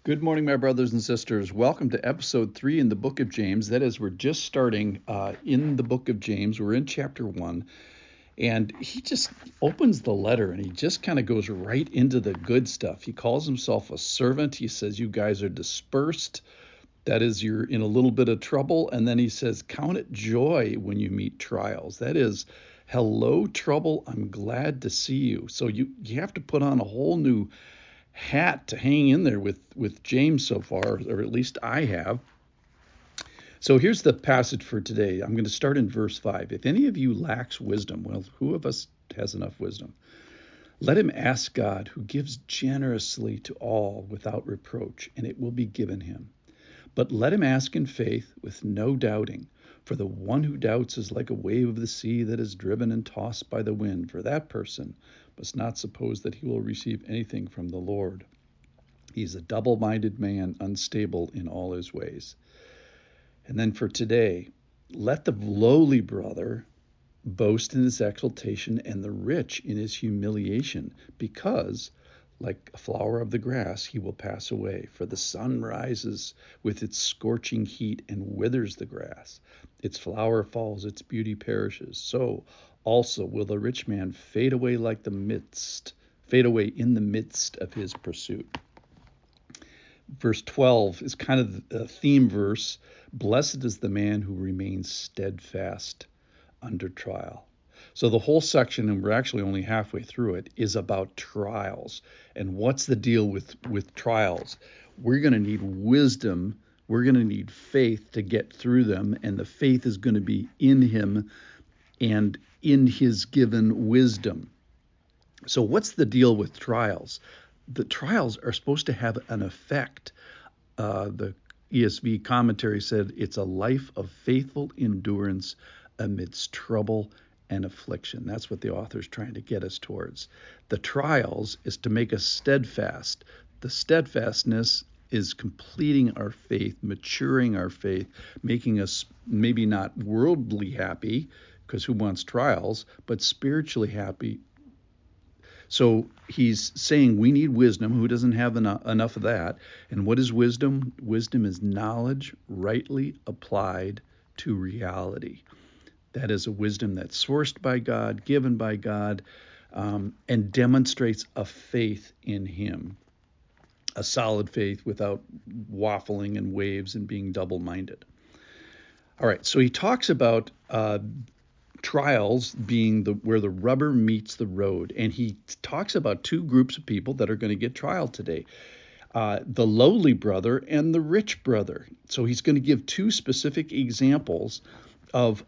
Good morning, my brothers and sisters. Welcome to episode 3 in the book of James. That is, we're just starting in the book of James. We're in chapter 1, and he just opens the letter and he just kind of goes right into the good stuff. He calls himself a servant. He says, "You guys are dispersed. That is, you're in a little bit of trouble." And then he says, "Count it joy when you meet trials." That is, hello, trouble. I'm glad to see you. So you have to put on a whole new hat to hang in there with James so far, or at least I have. So here's the passage for today. I'm going to start in verse 5. If any of you lacks wisdom, well, who of us has enough wisdom? Let him ask God, who gives generously to all without reproach, and it will be given him. But let him ask in faith with no doubting. For the one who doubts is like a wave of the sea that is driven and tossed by the wind. For that person must not suppose that he will receive anything from the Lord. He is a double-minded man, unstable in all his ways. And then for today, let the lowly brother boast in his exaltation and the rich in his humiliation, because like a flower of the grass, he will pass away. For the sun rises with its scorching heat and withers the grass. Its flower falls, its beauty perishes. So also will the rich man fade away in the midst of his pursuit. Verse 12 is kind of the theme verse. Blessed is the man who remains steadfast under trial. So the whole section, and we're actually only halfway through it, is about trials. And what's the deal with trials? We're going to need wisdom. We're going to need faith to get through them. And the faith is going to be in him and in his given wisdom. So what's the deal with trials? The trials are supposed to have an effect. The ESV commentary said it's a life of faithful endurance amidst trouble and affliction. That's what the author's trying to get us towards. The trials is to make us steadfast. The steadfastness is completing our faith, maturing our faith, making us maybe not worldly happy, because who wants trials, but spiritually happy. So he's saying we need wisdom. Who doesn't have enough of that? And what is wisdom? Wisdom is knowledge rightly applied to reality. That is a wisdom that's sourced by God, given by God, and demonstrates a faith in him, a solid faith without waffling and waves and being double-minded. All right, so he talks about trials being where the rubber meets the road, and he talks about two groups of people that are going to get trial today. The lowly brother and the rich brother. So he's going to give two specific examples of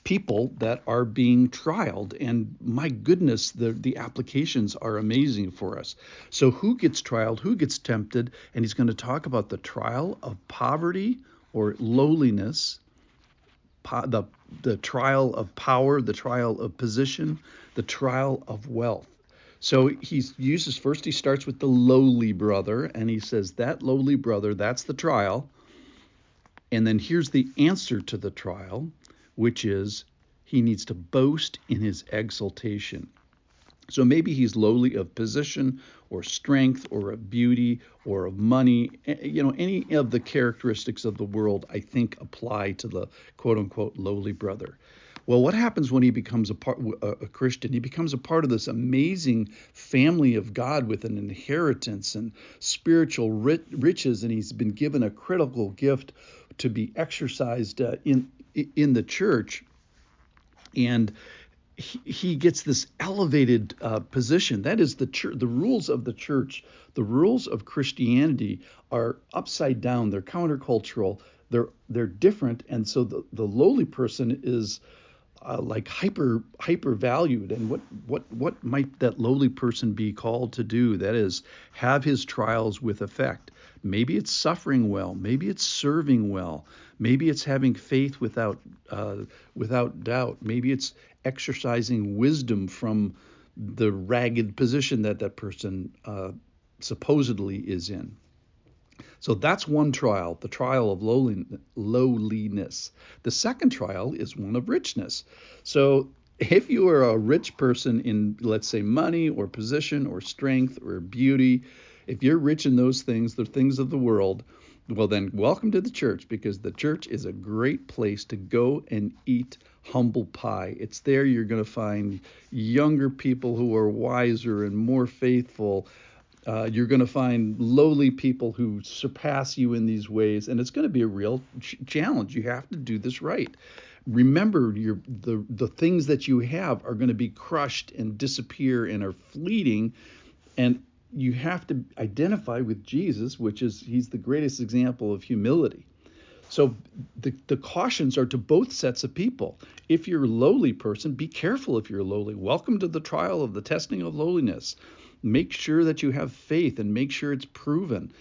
people that are being trialed, and my goodness, the applications are amazing for us. So who gets trialed, who gets tempted? And he's going to talk about the trial of poverty or lowliness, the trial of power, the trial of position, the trial of wealth. So he starts with the lowly brother, and he says that lowly brother, that's the trial. And then here's the answer to the trial, which is he needs to boast in his exaltation. So maybe he's lowly of position or strength or of beauty or of money. Any of the characteristics of the world, I think, apply to the quote unquote lowly brother. Well, what happens when he becomes a Christian? He becomes a part of this amazing family of God with an inheritance and spiritual riches, and he's been given a critical gift to be exercised in the church, and he gets this elevated position. That is the church. The rules of the church, the rules of Christianity are upside down. They're countercultural. They're different, and so the lowly person is like hyper valued. And what might that lowly person be called to do? That is, have his trials with effect. Maybe it's suffering well. Maybe it's serving well. Maybe it's having faith without doubt. Maybe it's exercising wisdom from the ragged position that person supposedly is in. So that's one trial, the trial of lowliness. The second trial is one of richness. So if you are a rich person in, let's say, money or position or strength or beauty, If you're rich in those things, the things of the world, well, then welcome to the church, because the church is a great place to go and eat humble pie. It's there you're going to find younger people who are wiser and more faithful. You're going to find lowly people who surpass you in these ways, and it's going to be a real challenge. You have to do this right. Remember, the things that you have are going to be crushed and disappear and are fleeting, and you have to identify with Jesus, which is he's the greatest example of humility. So the cautions are to both sets of people. If you're a lowly person, be careful if you're lowly. Welcome to the trial of the testing of lowliness. Make sure that you have faith and make sure it's proven.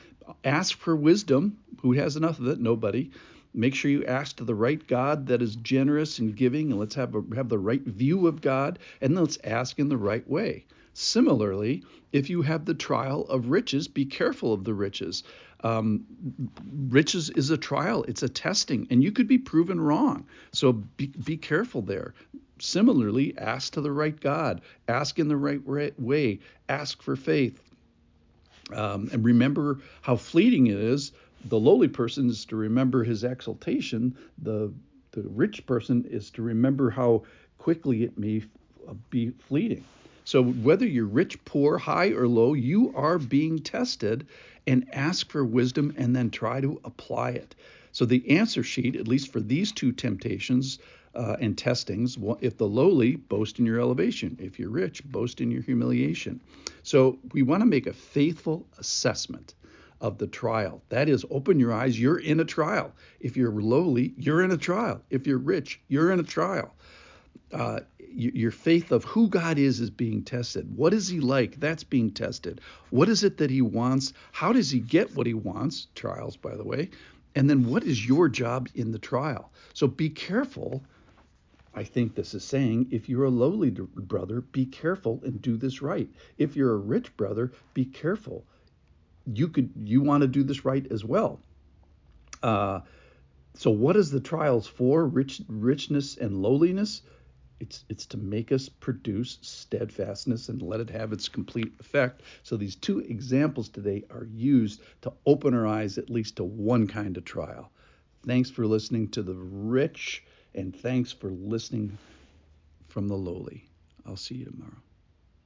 Ask for wisdom. Who has enough of it? Nobody. Make sure you ask to the right God that is generous and giving, and let's have the right view of God, and let's ask in the right way. Similarly, if you have the trial of riches, be careful of the riches. Riches is a trial, it's a testing, and you could be proven wrong. So be careful there. Similarly, ask to the right God, ask in the right way, ask for faith. And remember how fleeting it is. The lowly person is to remember his exaltation. The rich person is to remember how quickly it may be fleeting. So whether you're rich, poor, high, or low, you are being tested, and ask for wisdom and then try to apply it. So the answer sheet, at least for these two temptations and testings, if the lowly, boast in your elevation. If you're rich, boast in your humiliation. So we want to make a faithful assessment of the trial. That is, open your eyes. You're in a trial. If you're lowly, you're in a trial. If you're rich, you're in a trial. Your faith of who God is being tested. What is he like? That's being tested. What is it that he wants? How does he get what he wants? Trials, by the way. And then what is your job in the trial? So be careful. I think this is saying, if you're a lowly brother, be careful and do this right. If you're a rich brother, be careful. You want to do this right as well. So what is the trials for? Richness and lowliness? It's to make us produce steadfastness and let it have its complete effect. So these two examples today are used to open our eyes at least to one kind of trial. Thanks for listening to the rich, and thanks for listening from the lowly. I'll see you tomorrow.